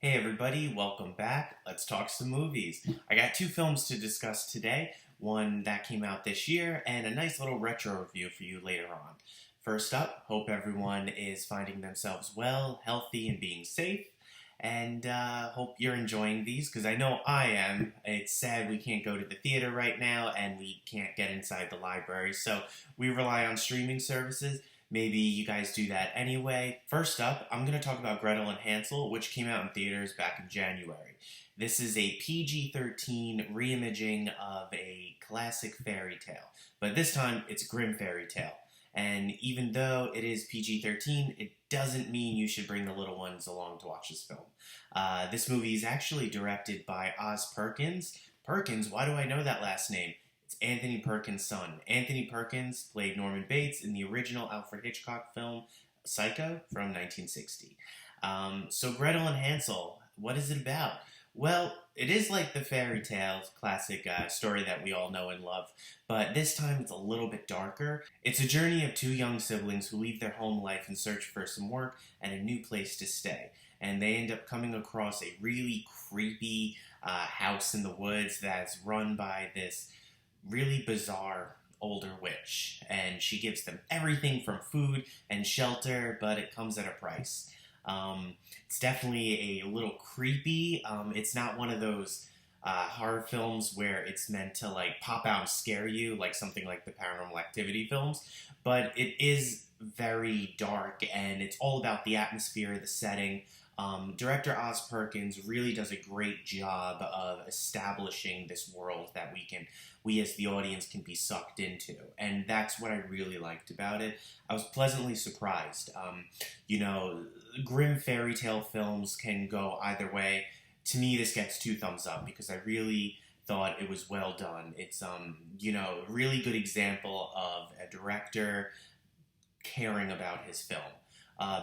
Hey everybody, welcome back. Let's talk some movies. I got two films to discuss today, one that came out this year and a nice little retro review for you later on. First up, hope everyone is finding themselves well, healthy, and being safe. And hope you're enjoying these because I know I am. It's sad we can't go to the theater right now and we can't get inside the library, so we rely on streaming services. Maybe you guys do that anyway. First up, I'm going to talk about Gretel and Hansel, which came out in theaters back in January. This is a PG-13 reimaging of a classic fairy tale, but this time it's a grim fairy tale. And even though it is PG-13, it doesn't mean you should bring the little ones along to watch this film. This movie is actually directed by Oz Perkins. Perkins, why do I know that last name? Anthony Perkins' son. Anthony Perkins played Norman Bates in the original Alfred Hitchcock film Psycho from 1960. So Gretel and Hansel, what is it about? Well, it is like the fairy tale classic story that we all know and love, but this time it's a little bit darker. It's a journey of two young siblings who leave their home life in search for some work and a new place to stay. And they end up coming across a really creepy house in the woods that's run by this really bizarre older witch, and she gives them everything from food and shelter, but it comes at a price. It's definitely a little creepy. It's not one of those horror films where it's meant to like pop out and scare you like something like the Paranormal Activity films, but it is very dark and it's all about the atmosphere, the setting. Director Oz Perkins really does a great job of establishing this world that we as the audience can be sucked into, and that's what I really liked about it. I was pleasantly surprised. Grim fairy tale films can go either way. To me, this gets 2 thumbs up because I really thought it was well done. It's a really good example of a director caring about his film.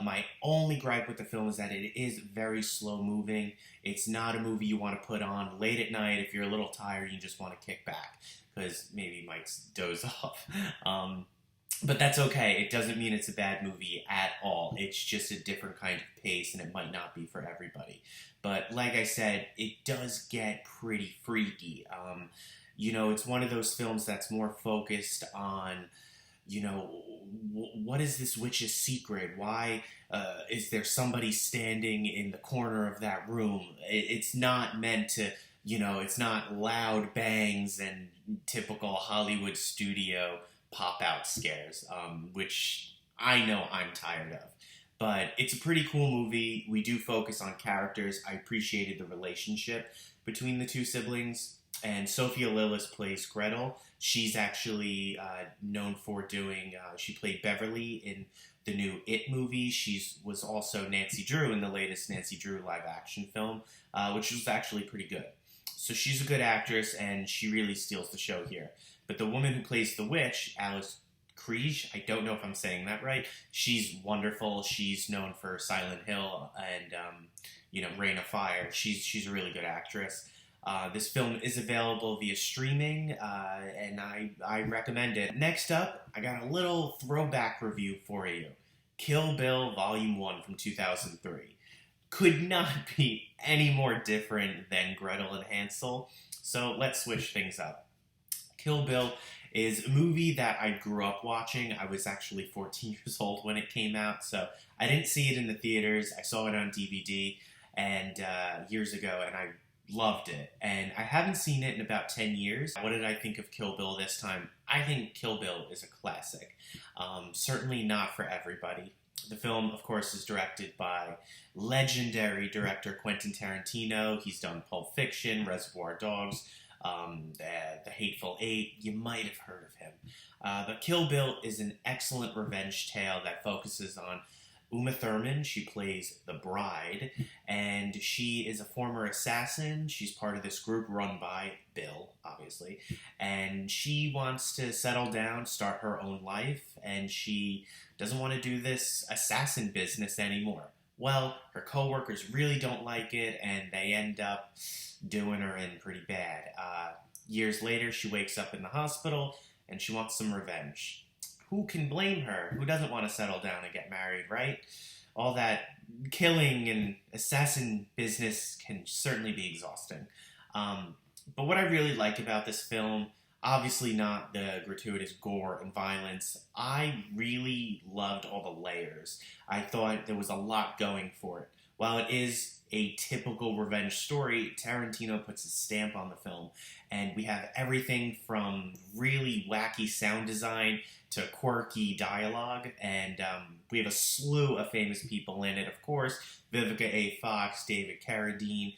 My only gripe with the film is that it is very slow moving. It's not a movie you want to put on late at night if you're a little tired and you just want to kick back, because maybe you might doze off. But that's okay. It doesn't mean it's a bad movie at all. It's just a different kind of pace, and it might not be for everybody. But like I said, it does get pretty freaky. It's one of those films that's more focused on what is this witch's secret? Why is there somebody standing in the corner of that room? It's not meant to, it's not loud bangs and typical Hollywood studio pop-out scares, which I know I'm tired of. But it's a pretty cool movie. We do focus on characters. I appreciated the relationship between the two siblings. And Sophia Lillis plays Gretel. She's actually known for she played Beverly in the new It movie. She was also Nancy Drew in the latest Nancy Drew live-action film, which was actually pretty good. So she's a good actress, and she really steals the show here. But the woman who plays the witch, Alice Kriege, I don't know if I'm saying that right, she's wonderful. She's known for Silent Hill and, Reign of Fire. She's a really good actress. This film is available via streaming, and I recommend it. Next up, I got a little throwback review for you. Kill Bill Volume 1 from 2003. Could not be any more different than Gretel and Hansel, so let's switch things up. Kill Bill is a movie that I grew up watching. I was actually 14 years old when it came out, so I didn't see it in the theaters. I saw it on DVD and years ago, and I loved it, and I haven't seen it in about 10 years. What did I think of Kill Bill this time? I think Kill Bill is a classic. Certainly not for everybody. The film, of course, is directed by legendary director Quentin Tarantino. He's done Pulp Fiction, Reservoir Dogs, The Hateful Eight. You might have heard of him. But Kill Bill is an excellent revenge tale that focuses on Uma Thurman. She plays the bride, and she is a former assassin. She's part of this group run by Bill, obviously, and she wants to settle down, start her own life, and she doesn't want to do this assassin business anymore. Well, her coworkers really don't like it, and they end up doing her in pretty bad. Years later, she wakes up in the hospital, and she wants some revenge. Who can blame her? Who doesn't want to settle down and get married, right? all that killing and assassin business can certainly be exhausting. But what I really liked about this film, obviously not the gratuitous gore and violence, I really loved all the layers. I thought there was a lot going for it. While it is a typical revenge story, Tarantino puts his stamp on the film, and we have everything from really wacky sound design to quirky dialogue, and we have a slew of famous people in it, of course. Vivica A. Fox, David Carradine,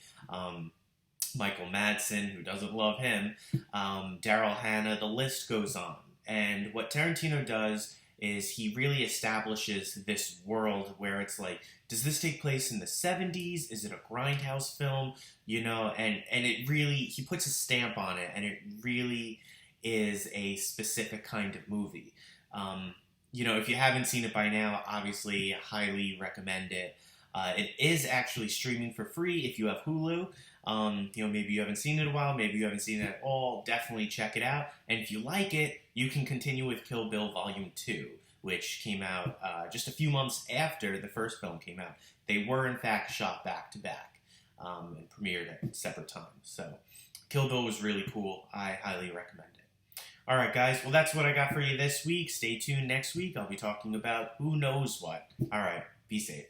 Michael Madsen, who doesn't love him, Daryl Hannah, the list goes on. And what Tarantino does is he really establishes this world where it's like, does this take place in the 70s? Is it a grindhouse film? You know, and it really, he puts a stamp on it, and it really is a specific kind of movie. You know, if you haven't seen it by now, obviously, highly recommend it. It is actually streaming for free if you have Hulu. You know, maybe you haven't seen it in a while, maybe you haven't seen it at all, definitely check it out. And if you like it, you can continue with Kill Bill Volume 2, which came out just a few months after the first film came out. They were, in fact, shot back to back and premiered at separate times. So, Kill Bill was really cool. I highly recommend it. Alright, guys, well, that's what I got for you this week. Stay tuned next week. I'll be talking about who knows what. Alright, be safe.